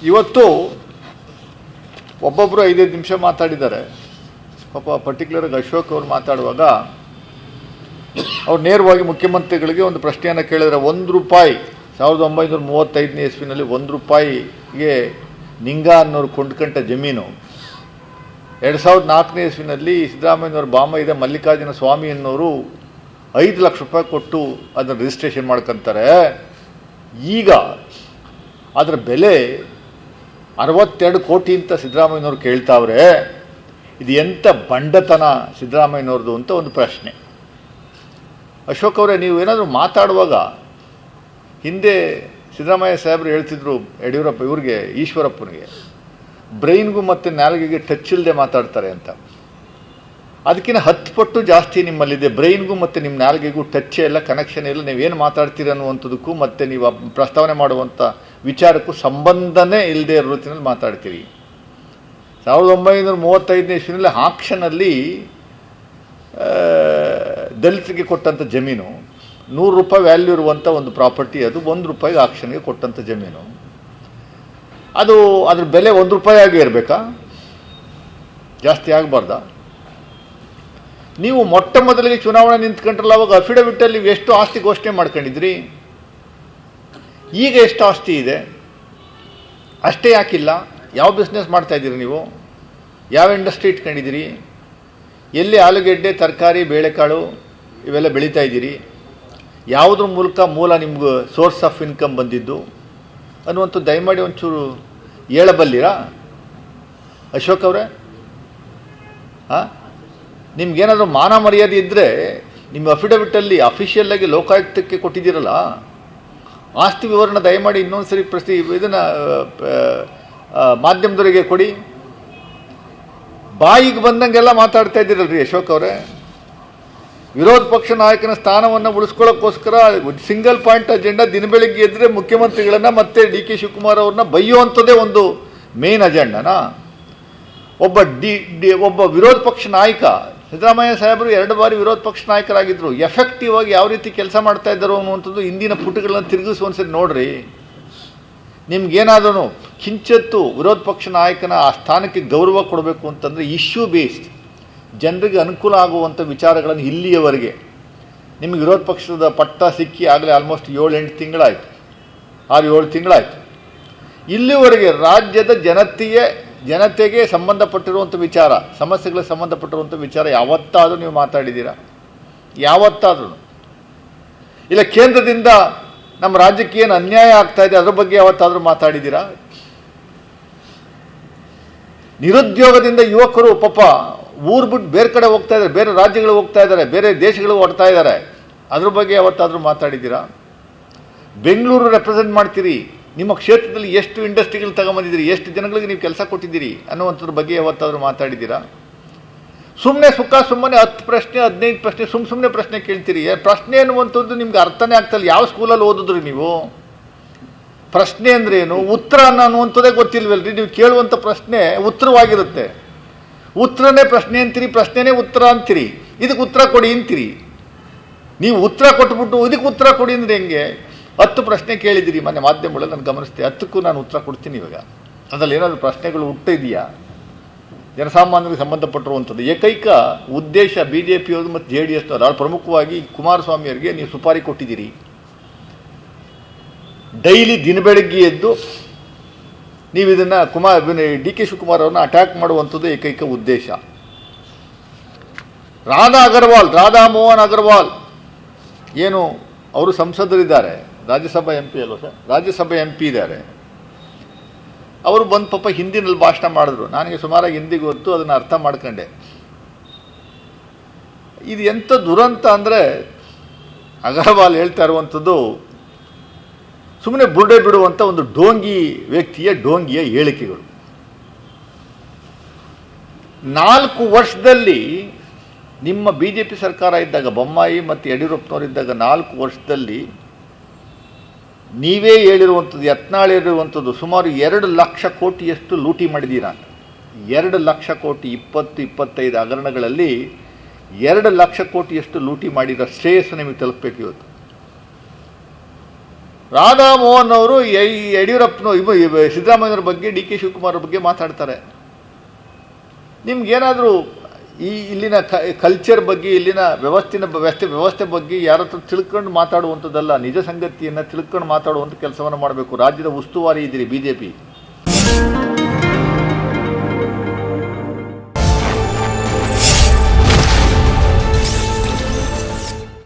ಇವತ್ತು ಒಬ್ಬೊಬ್ಬರು 5-5 ನಿಮಿಷ ಮಾತಾಡಿದ್ದಾರೆ. ಪಾಪ ಪರ್ಟಿಕ್ಯುಲರಾಗಿ ಅಶೋಕ್ ಅವರು ಮಾತಾಡುವಾಗ ಅವ್ರು ನೇರವಾಗಿ ಮುಖ್ಯಮಂತ್ರಿಗಳಿಗೆ ಒಂದು ಪ್ರಶ್ನೆಯನ್ನು ಕೇಳಿದರೆ, ₹1 1935ನೇ ಇಸ್ವಿನಲ್ಲಿ ₹1ಗೆ ನಿಂಗ ಅನ್ನೋರು ಕೊಂಡ್ಕೊಂಡ ಜಮೀನು 2004ನೇ ಇಸ್ವಿನಲ್ಲಿ ಸಿದ್ದರಾಮಯ್ಯನವ್ರ ಬಾಮೈದ ಮಲ್ಲಿಕಾರ್ಜುನ ಸ್ವಾಮಿ ಅನ್ನೋರು ₹5 ಲಕ್ಷ ಕೊಟ್ಟು ಅದನ್ನು ರಿಜಿಸ್ಟ್ರೇಷನ್ ಮಾಡ್ಕೊತಾರೆ. ಈಗ ಅದರ ಬೆಲೆ 62 ಕೋಟಿ ಅಂತ ಸಿದ್ದರಾಮಯ್ಯನವ್ರು ಕೇಳ್ತಾವ್ರೆ. ಇದು ಎಂಥ ಬಂಡತನ ಸಿದ್ದರಾಮಯ್ಯನವ್ರದ್ದು ಅಂತ ಒಂದು ಪ್ರಶ್ನೆ. ಅಶೋಕ್ ಅವರೇ, ನೀವು ಏನಾದರೂ ಮಾತಾಡುವಾಗ ಹಿಂದೆ ಸಿದ್ದರಾಮಯ್ಯ ಸಾಹೇಬರು ಹೇಳ್ತಿದ್ರು ಯಡಿಯೂರಪ್ಪ ಇವ್ರಿಗೆ, ಈಶ್ವರಪ್ಪನಿಗೆ, ಬ್ರೈನ್ಗೂ ಮತ್ತು ನಾಲಿಗೆಗೆ ಟಚ್ ಇಲ್ಲದೆ ಮಾತಾಡ್ತಾರೆ ಅಂತ. ಅದಕ್ಕಿಂತ 10 ಪಟ್ಟು ಜಾಸ್ತಿ ನಿಮ್ಮಲ್ಲಿದೆ. ಬ್ರೈನ್ಗೂ ಮತ್ತು ನಿಮ್ಮ ನಾಲಿಗೆಗೂ ಟಚ್ ಎಲ್ಲ, ಕನೆಕ್ಷನ್ ಇಲ್ಲ. ನೀವೇನು ಮಾತಾಡ್ತೀರ ಅನ್ನುವಂಥದ್ದಕ್ಕೂ ಮತ್ತು ನೀವು ಪ್ರಸ್ತಾವನೆ ಮಾಡುವಂಥ ವಿಚಾರಕ್ಕೂ ಸಂಬಂಧನೇ ಇಲ್ಲದೆ ಇರೋ ರೀತಿಯಲ್ಲಿ ಮಾತಾಡ್ತೀರಿ. 1935ನೇ ಇಸ್ವಿನಲ್ಲಿ ಆಕ್ಷನಲ್ಲಿ ದಲಿತರಿಗೆ ಕೊಟ್ಟಂಥ ಜಮೀನು, ₹100 ವ್ಯಾಲ್ಯೂ ಇರುವಂಥ ಒಂದು ಪ್ರಾಪರ್ಟಿ, ಅದು ₹1 ಆಕ್ಷನ್ಗೆ ಕೊಟ್ಟಂಥ ಜಮೀನು. ಅದು ಅದ್ರ ಬೆಲೆ ₹1 ಆಗೇ ಇರಬೇಕಾ? ಜಾಸ್ತಿ ಆಗಬಾರ್ದಾ? ನೀವು ಮೊಟ್ಟ ಮೊದಲಿಗೆ ಚುನಾವಣೆ ನಿಂತ್ಕೊಂಡ್ರಲ್ಲ, ಅವಾಗ ಅಫಿಡವಿಟಲ್ಲಿ ನೀವು ಎಷ್ಟು ಆಸ್ತಿ ಘೋಷಣೆ ಮಾಡ್ಕೊಂಡಿದ್ರಿ? ಈಗ ಎಷ್ಟು ಆಸ್ತಿ ಇದೆ? ಅಷ್ಟೇ ಯಾಕಿಲ್ಲ? ಯಾವ ಬಿಸ್ನೆಸ್ ಮಾಡ್ತಾಯಿದ್ದೀರಿ ನೀವು? ಯಾವ ಇಂಡಸ್ಟ್ರಿ ಇಟ್ಕೊಂಡಿದ್ದೀರಿ? ಎಲ್ಲಿ ಆಲೂಗೆಡ್ಡೆ, ತರಕಾರಿ, ಬೇಳೆಕಾಳು ಇವೆಲ್ಲ ಬೆಳೀತಾ ಇದ್ದೀರಿ? ಯಾವುದ್ರ ಮೂಲ ನಿಮ್ಗೆ ಸೋರ್ಸ್ ಆಫ್ ಇನ್ಕಮ್ ಬಂದಿದ್ದು ಅನ್ನುವಂಥ ದಯಮಾಡಿ ಒಂಚೂರು ಹೇಳಬಲ್ಲಿರಾ ಅಶೋಕ್ ಅವರೇ? ನಿಮ್ಗೇನಾದರೂ ಮಾನ ಮರ್ಯಾದೆ ಇದ್ದರೆ ನಿಮ್ಮ ಅಫಿಡವಿಟಲ್ಲಿ ಅಫಿಷಿಯಲ್ಲಾಗಿ ಲೋಕಾಯುಕ್ತಕ್ಕೆ ಕೊಟ್ಟಿದ್ದೀರಲ್ಲ, ಆಸ್ತಿ ವಿವರಣೆ ದಯಮಾಡಿ ಇನ್ನೊಂದು ಸರಿ ಇದನ್ನು ಮಾಧ್ಯಮದವರಿಗೆ ಕೊಡಿ. ಬಾಯಿಗೆ ಬಂದಂಗೆಲ್ಲ ಮಾತಾಡ್ತಾ ಇದ್ದೀರಲ್ರಿ ಅಶೋಕ್ ಅವರೇ. ವಿರೋಧ ಪಕ್ಷ ನಾಯಕನ ಸ್ಥಾನವನ್ನು ಉಳಿಸ್ಕೊಳ್ಳೋಕ್ಕೋಸ್ಕರ ಸಿಂಗಲ್ ಪಾಯಿಂಟ್ ಅಜೆಂಡಾ, ದಿನ ಬೆಳಗ್ಗೆ ಎದ್ದರೆ ಮುಖ್ಯಮಂತ್ರಿಗಳನ್ನು ಮತ್ತು ಡಿ.ಕೆ. ಶಿವಕುಮಾರ್ ಅವ್ರನ್ನ ಬೈಯುವಂಥದ್ದೇ ಒಂದು ಮೇನ್ ಅಜೆಂಡನಾ? ಒಬ್ಬ ವಿರೋಧ ಪಕ್ಷ ನಾಯಕ, ಸಿದ್ದರಾಮಯ್ಯ ಸಾಹೇಬರು 2 ಬಾರಿ ವಿರೋಧ ಪಕ್ಷ ನಾಯಕರಾಗಿದ್ದರು. ಎಫೆಕ್ಟಿವ್ ಆಗಿ ಯಾವ ರೀತಿ ಕೆಲಸ ಮಾಡ್ತಾ ಇದ್ದಾರೋ ಅನ್ನುವಂಥದ್ದು ಇಂದಿನ ಪುಟಗಳನ್ನು ತಿರುಗಿಸಿ ಒಂದ್ಸರಿ ನೋಡ್ರಿ. ನಿಮ್ಗೇನಾದ್ರೂ ಕಿಂಚತ್ತು ವಿರೋಧ ಪಕ್ಷ ನಾಯಕನ ಆ ಸ್ಥಾನಕ್ಕೆ ಗೌರವ ಕೊಡಬೇಕು ಅಂತಂದರೆ ಇಶ್ಯೂ ಬೇಸ್ಡ್, ಜನರಿಗೆ ಅನುಕೂಲ ಆಗುವಂಥ ವಿಚಾರಗಳನ್ನು ಇಲ್ಲಿಯವರೆಗೆ ನಿಮಗೆ ವಿರೋಧ ಪಕ್ಷದ ಪಟ್ಟ ಸಿಕ್ಕಿ ಆಗಲೇ ಆಲ್ಮೋಸ್ಟ್ 7-8 ತಿಂಗಳಾಯಿತು, 6-7 ತಿಂಗಳಾಯಿತು. ಇಲ್ಲಿವರೆಗೆ ರಾಜ್ಯದ ಜನತೆಗೆ ಸಂಬಂಧಪಟ್ಟಿರುವಂಥ ವಿಚಾರ, ಸಮಸ್ಯೆಗಳಿಗೆ ಸಂಬಂಧಪಟ್ಟಿರುವಂಥ ವಿಚಾರ ಯಾವತ್ತಾದರೂ ನೀವು ಮಾತಾಡಿದ್ದೀರಾ? ಯಾವತ್ತಾದ್ರೂ ಇಲ್ಲ ಕೇಂದ್ರದಿಂದ ನಮ್ಮ ರಾಜ್ಯಕ್ಕೆ ಏನು ಅನ್ಯಾಯ ಆಗ್ತಾ ಇದೆ ಅದ್ರ ಬಗ್ಗೆ ಯಾವತ್ತಾದರೂ ಮಾತಾಡಿದ್ದೀರಾ? ನಿರುದ್ಯೋಗದಿಂದ ಯುವಕರು ಪಾಪ ಊರು ಬಿಟ್ಟು ಬೇರೆ ಕಡೆ ಹೋಗ್ತಾ ಇದ್ದಾರೆ, ಬೇರೆ ರಾಜ್ಯಗಳಿಗೆ ಹೋಗ್ತಾ ಇದ್ದಾರೆ, ಬೇರೆ ದೇಶಗಳಿಗೆ ಹೊರಡ್ತಾ ಇದ್ದಾರೆ, ಅದ್ರ ಬಗ್ಗೆ ಯಾವತ್ತಾದರೂ ಮಾತಾಡಿದ್ದೀರಾ? ಬೆಂಗಳೂರು ರೆಪ್ರೆಸೆಂಟ್ ಮಾಡ್ತೀರಿ, ನಿಮ್ಮ ಕ್ಷೇತ್ರದಲ್ಲಿ ಎಷ್ಟು ಇಂಡಸ್ಟ್ರಿಗಳು ತಗೊಂಬಂದಿದ್ದೀರಿ, ಎಷ್ಟು ಜನಗಳಿಗೆ ನೀವು ಕೆಲಸ ಕೊಟ್ಟಿದ್ದೀರಿ ಅನ್ನುವಂಥದ್ರ ಬಗ್ಗೆ ಯಾವತ್ತಾದರೂ ಮಾತಾಡಿದ್ದೀರಾ? ಸುಮ್ಮನೆ ಸುಮ್ಮನೆ 10 ಪ್ರಶ್ನೆ 15 ಪ್ರಶ್ನೆ ಸುಮ್ಮನೆ ಪ್ರಶ್ನೆ ಕೇಳ್ತೀರಿ. ಪ್ರಶ್ನೆ ಅನ್ನುವಂಥದ್ದು ನಿಮ್ಗೆ ಅರ್ಥನೇ ಆಗ್ತಲ್ಲ. ಯಾವ ಸ್ಕೂಲಲ್ಲಿ ಓದಿದ್ರಿ ನೀವು? ಪ್ರಶ್ನೆ ಅಂದ್ರೇನು, ಉತ್ತರ ಅನ್ನುವಂಥದ್ದೇ ಗೊತ್ತಿಲ್ವಲ್ರಿ. ನೀವು ಕೇಳುವಂಥ ಪ್ರಶ್ನೆ ಉತ್ತರವಾಗಿರುತ್ತೆ. ಉತ್ತರನೇ ಪ್ರಶ್ನೆ ಅಂತೀರಿ, ಪ್ರಶ್ನೆನೇ ಉತ್ತರ ಅಂತೀರಿ. ಇದಕ್ಕೆ ಉತ್ತರ ಕೊಡಿ ಅಂತೀರಿ. ನೀವು ಉತ್ತರ ಕೊಟ್ಬಿಟ್ಟು ಇದಕ್ಕೆ ಉತ್ತರ ಕೊಡಿ ಅಂದರೆ ಹೆಂಗೆ? 10 ಪ್ರಶ್ನೆ ಕೇಳಿದ್ದೀರಿ ಮೊನ್ನೆ ಮಾಧ್ಯಮಗಳಲ್ಲಿ, ನಾನು ಗಮನಿಸ್ತೆ. 10ಕ್ಕೂ ನಾನು ಉತ್ತರ ಕೊಡ್ತೀನಿ ಇವಾಗ. ಅದರಲ್ಲಿ ಏನಾದರೂ ಪ್ರಶ್ನೆಗಳು ಹುಟ್ಟಿದೆಯಾ? ಜನಸಾಮಾನ್ಯರಿಗೆ ಸಂಬಂಧಪಟ್ಟಿರುವಂಥದ್ದು ಏಕೈಕ ಉದ್ದೇಶ BJPಯವ್ರದ್ದು ಮತ್ತು JDSನವರು, ಭಾಳ ಪ್ರಮುಖವಾಗಿ ಕುಮಾರಸ್ವಾಮಿಯವರಿಗೆ ನೀವು ಸುಪಾರಿ ಕೊಟ್ಟಿದ್ದೀರಿ. ಡೈಲಿ ದಿನ ಬೆಳಗ್ಗೆ ಎದ್ದು ನೀವು ಇದನ್ನು ಡಿ.ಕೆ. ಶಿವಕುಮಾರ್ ಅವ್ರನ್ನ ಅಟ್ಯಾಕ್ ಮಾಡುವಂಥದ್ದು ಏಕೈಕ ಉದ್ದೇಶ. ರಾಧಾ ಮೋಹನ್ ಅಗರ್ವಾಲ್ ಏನು ಅವರು ಸಂಸದರಿದ್ದಾರೆ, ರಾಜ್ಯಸಭಾ MP ಅಲ್ವ ಸರ್? ರಾಜ್ಯಸಭೆ MP ಇದ್ದಾರೆ. ಅವರು ಬಂದು ಪಾಪ ಹಿಂದಿನಲ್ಲಿ ಭಾಷಣ ಮಾಡಿದ್ರು. ನನಗೆ ಸುಮಾರಾಗಿ ಹಿಂದಿ ಗೊತ್ತು, ಅದನ್ನು ಅರ್ಥ ಮಾಡ್ಕೊಂಡೆ. ಇದು ಎಂಥ ದುರಂತ ಅಂದರೆ, ಅಗರ್ವಾಲ್ ಹೇಳ್ತಾ ಇರುವಂಥದ್ದು ಸುಮ್ಮನೆ ಬುರುಡೆ ಬಿಡುವಂಥ ಒಂದು ಡೋಂಗಿಯ ಹೇಳಿಕೆಗಳು. 4 ವರ್ಷದಲ್ಲಿ ನಿಮ್ಮ BJP ಸರ್ಕಾರ ಇದ್ದಾಗ, ಬೊಮ್ಮಾಯಿ ಮತ್ತು ಯಡಿಯೂರಪ್ಪನವರಿದ್ದಾಗ 4 ವರ್ಷದಲ್ಲಿ ನೀವೇ ಹೇಳಿರುವಂಥದ್ದು, ಯತ್ನಾಳ್ ಹೇಳಿರುವಂಥದ್ದು ಸುಮಾರು 2 ಲಕ್ಷ ಕೋಟಿಯಷ್ಟು ಲೂಟಿ ಮಾಡಿದ್ದೀರಾ. 2 ಲಕ್ಷ ಕೋಟಿ 20-25 ಹಗರಣಗಳಲ್ಲಿ 2 ಲಕ್ಷ ಕೋಟಿಯಷ್ಟು ಲೂಟಿ ಮಾಡಿರೋ ಶ್ರೇಯಸ್ಸು ನಿಮಗೆ ತಲುಪಬೇಕು ಇವತ್ತು. ರಾಧಾ ಮೋಹನ್ ಅವರು ಯಡಿಯೂರಪ್ಪನ ಸಿದ್ದರಾಮಯ್ಯವ್ರ ಬಗ್ಗೆ, ಡಿ ಕೆ ಶಿವಕುಮಾರ್ ಬಗ್ಗೆ ಮಾತಾಡ್ತಾರೆ. ನಿಮ್ಗೇನಾದರೂ ಇಲ್ಲಿನ ಕಲ್ಚರ್ ಬಗ್ಗೆ, ಇಲ್ಲಿನ ವ್ಯವಸ್ಥೆ ಬಗ್ಗೆ ಯಾರ ಹತ್ರ ತಿಳ್ಕೊಂಡು ಮಾತಾಡುವಂಥದ್ದಲ್ಲ, ನಿಜ ಸಂಗತಿಯನ್ನು ತಿಳ್ಕೊಂಡು ಮಾತಾಡುವಂಥ ಕೆಲಸವನ್ನು ಮಾಡಬೇಕು. ರಾಜ್ಯದ ಉಸ್ತುವಾರಿ ಇದ್ದೀರಿ BJP.